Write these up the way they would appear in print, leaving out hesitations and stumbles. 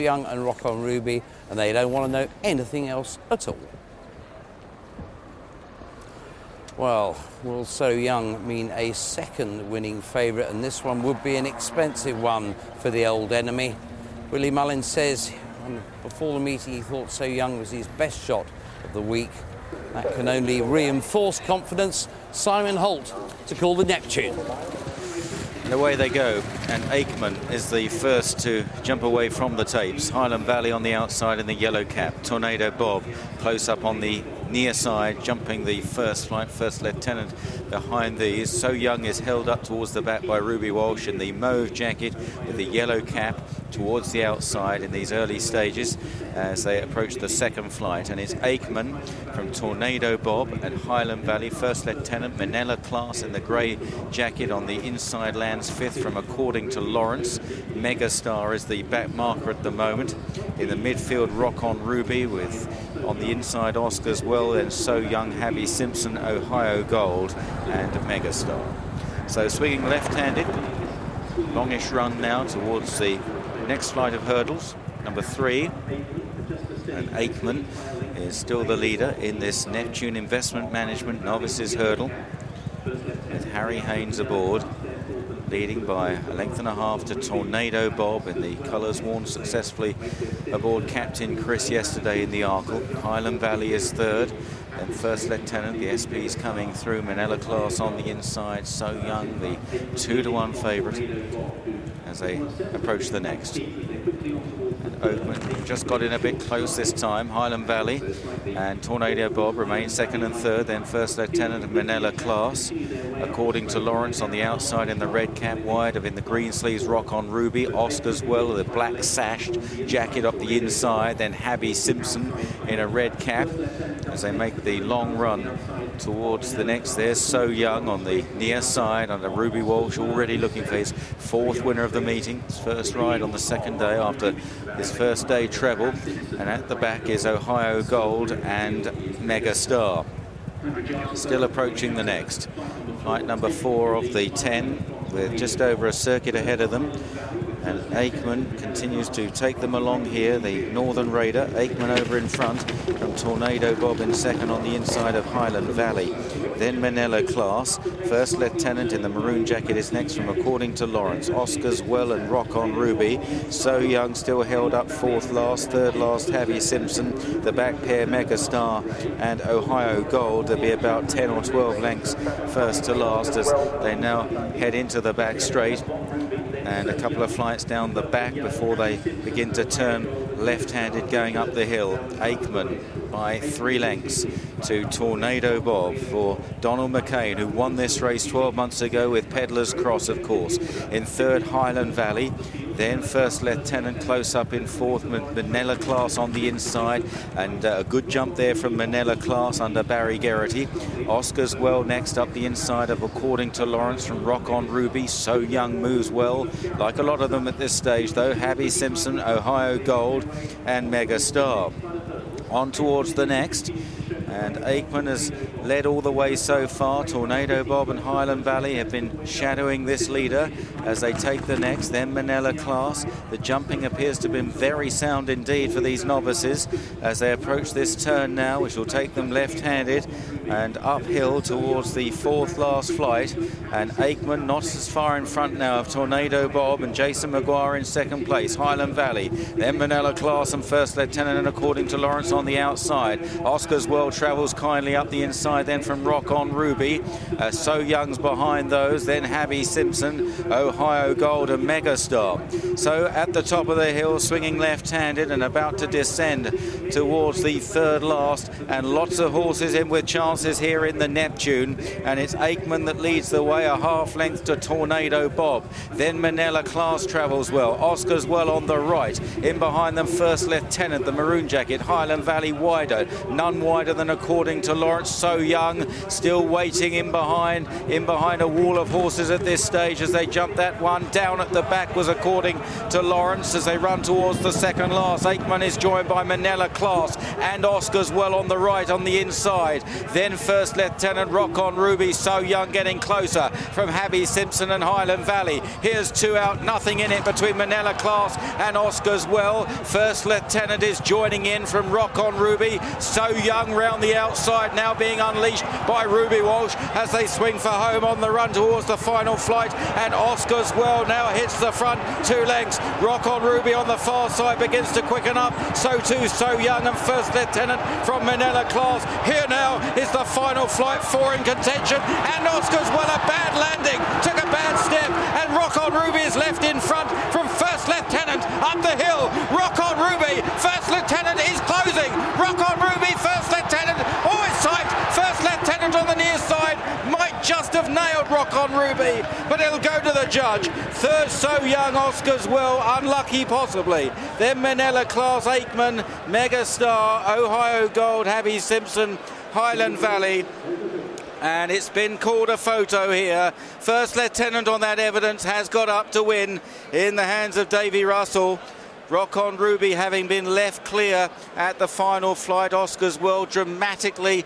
Young and Rock on Ruby, and they don't want to know anything else at all. Well, will So Young mean a second winning favourite, and this one would be an expensive one for the old enemy. Willie Mullins says before the meeting he thought So Young was his best shot of the week. That can only reinforce confidence. Simon Holt to call the Neptune. And away they go, and Aikman is the first to jump away from the tapes. Highland Valley on the outside in the yellow cap. Tornado Bob close up on the near side, jumping the first flight, first lieutenant behind these. So Young is held up towards the back by Ruby Walsh in the mauve jacket with the yellow cap towards the outside in these early stages as they approach the second flight. And it's Aikman from Tornado Bob and Highland Valley, first lieutenant Manila class in the grey jacket on the inside lands fifth from According to Lawrence. Megastar is the back marker at the moment. In the midfield, Rock on Ruby with on the inside Oscars well, then So Young, Habby Simpson, Ohio Gold and Megastar. So swinging left-handed, longish run now towards the next flight of hurdles, number 3, and Aikman is still the leader in this Neptune Investment Management Novices hurdle, with Harry Haynes aboard, leading by a length and a half to Tornado Bob in the colours worn successfully aboard Captain Chris yesterday in the Arkle. Highland Valley is third, then first lieutenant, the SP's coming through, Manila class on the inside, So Young, the 2-to-1 favourite as they approach the next. And Oakman just got in a bit close this time. Highland Valley and Tornado Bob remain second and third, then first lieutenant of Manila class. According to Lawrence on the outside in the red cap, wide of in the green sleeves, Rock on Ruby. Oscars well with a black sashed jacket up the inside, then Habby Simpson in a red cap as they make the long run towards the next. There's So Young on the near side under Ruby Walsh, already looking for his fourth winner of the meeting, his first ride on the second day after his first day treble. And at the back is Ohio Gold and Megastar. Still approaching the next. Flight number 4 of the 10 with just over a circuit ahead of them. And Aikman continues to take them along here, the Northern Raider. Aikman over in front from Tornado Bob in second on the inside of Highland Valley. Then Manila class. First lieutenant in the maroon jacket is next from According to Lawrence. Oscars well and Rock on Ruby. So Young still held up fourth last, third last Habby Simpson. The back pair Megastar and Ohio Gold. There'll be about 10 or 12 lengths first to last as they now head into the back straight. And a couple of flights down the back before they begin to turn left-handed going up the hill. Aikman by 3 lengths to Tornado Bob for Donald McCain, who won this race 12 months ago with Peddler's Cross, of course. In third, Highland Valley. Then first lieutenant close up in fourth, Manila class on the inside, and a good jump there from Manila class under Barry Geraghty. Oscars well next up the inside of According to Lawrence from Rock on Ruby. So Young moves well, like a lot of them at this stage though. Habby Simpson, Ohio Gold and Megastar. On towards the next, and Aikman has led all the way so far. Tornado Bob and Highland Valley have been shadowing this leader as they take the next. Then Manila class. The jumping appears to have been very sound indeed for these novices as they approach this turn now, which will take them left-handed and uphill towards the fourth last flight. And Aikman not as far in front now of Tornado Bob and Jason Maguire in second place. Highland Valley, then Manila class and first lieutenant and According to Lawrence on the outside. Oscars well travels kindly up the inside then from Rock on Ruby. So Young's behind those, then Habby Simpson, Ohio Gold and Megastar. So at the top of the hill, swinging left-handed and about to descend towards the third last, and lots of horses in with chances here in the Neptune, and it's Aikman that leads the way, a half length to Tornado Bob. Then Manila class travels well. Oscars well on the right. In behind them, first lieutenant, the maroon jacket. Highland Valley wider, none wider than According to Lawrence. So Young still waiting in behind a wall of horses at this stage as they jump that one. Down at the back was According to Lawrence as they run towards the second last. Aikman is joined by Manila class and Oscars well on the right on the inside. Then Then First Lieutenant Rock on Ruby, So Young getting closer from Habby Simpson and Highland Valley. Here's 2 out, nothing in it between Manila Class and Oscar's Well. First Lieutenant is joining in from Rock on Ruby. So Young round the outside, now being unleashed by Ruby Walsh as they swing for home on the run towards the final flight. And Oscar's Well now hits the front 2 lengths. Rock on Ruby on the far side begins to quicken up. So too So Young and First Lieutenant from Manila Class. Here now is the final flight, 4 in contention. And Oscar's Well, a bad landing, took a bad step, and Rock on Ruby is left in front from First Lieutenant up the hill. Rock on Ruby, First Lieutenant is closing. Rock on Ruby, First Lieutenant, oh, it's tight. First Lieutenant on the near side might just have nailed Rock on Ruby, but it'll go to the judge. Third, So Young, Oscar's Well, unlucky possibly. Then Manila Class, Aikman, Megastar, Ohio Gold, Habby Simpson, Highland Valley. And it's been called a photo here. First Lieutenant on that evidence has got up to win in the hands of Davy Russell. Rock on Ruby having been left clear at the final flight. Oscar's Well dramatically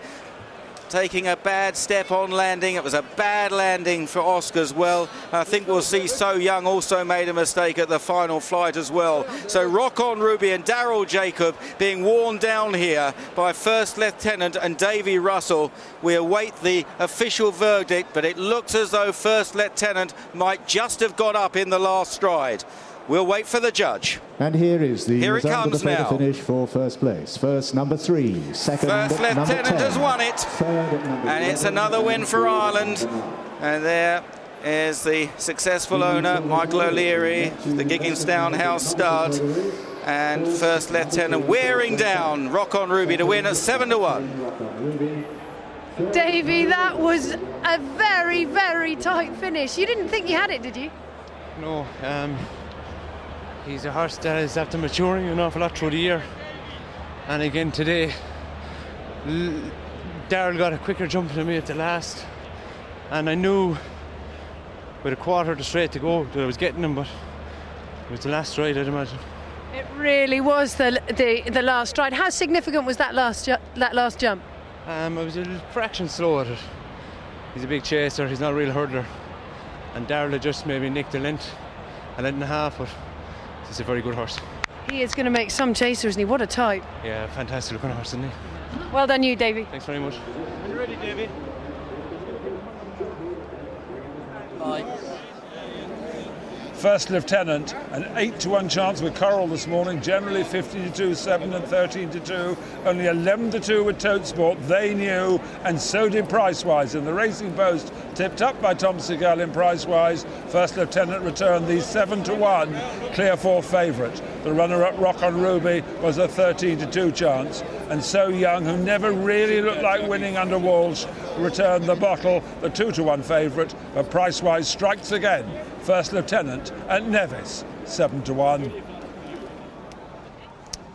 taking a bad step on landing. It was a bad landing for Oscar's Well. I think we'll see So Young also made a mistake at the final flight as well. So Rock on Ruby and Darryl Jacob being worn down here by First Lieutenant and Davy Russell. We await the official verdict, but it looks as though First Lieutenant might just have got up in the last stride. We'll wait for the judge. And here is the Here it comes now. finish for first place. First, number 3. Second, First number Lieutenant 10. has won it. Third, number And it's 11. another win for Ireland. And there is the successful owner, Michael O'Leary, the Gigginstown House stud. And First Lieutenant wearing down Rock on Ruby to win at 7-1. Davy, that was a very, very tight finish. You didn't think you had it, did you? No, he's a horse that is after maturing an awful lot through the year. And again today, Darryl got a quicker jump than me at the last. And I knew with a quarter of the straight to go that I was getting him, but it was the last stride, I'd imagine. It really was the last stride. How significant was that last jump? I was a little fraction slow at it. He's a big chaser, he's not a real hurdler. And Darryl had just maybe nicked a length and a half, but he's a very good horse. He is going to make some chasers, isn't he? What a type. Yeah, fantastic looking horse, isn't he? Well done you, Davy. Thanks very much. Are you ready, Davy? First Lieutenant, an 8-1 chance with Coral this morning, generally 50-2, 7 and 13-2, only 11-2 with Tote Sport. They knew, and so did Pricewise. And the Racing Post, tipped up by Tom Segal in Pricewise, First Lieutenant returned the 7-1 clear 4 favourite. The runner-up Rock on Ruby was a 13-2 chance, and So Young, who never really looked like winning under Walsh, returned the bottle, the 2-1 favourite. But Pricewise strikes again. First Lieutenant at Nevis, 7-1.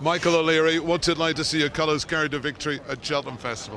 Michael O'Leary, what's it like to see your colours carry to victory at Cheltenham Festival?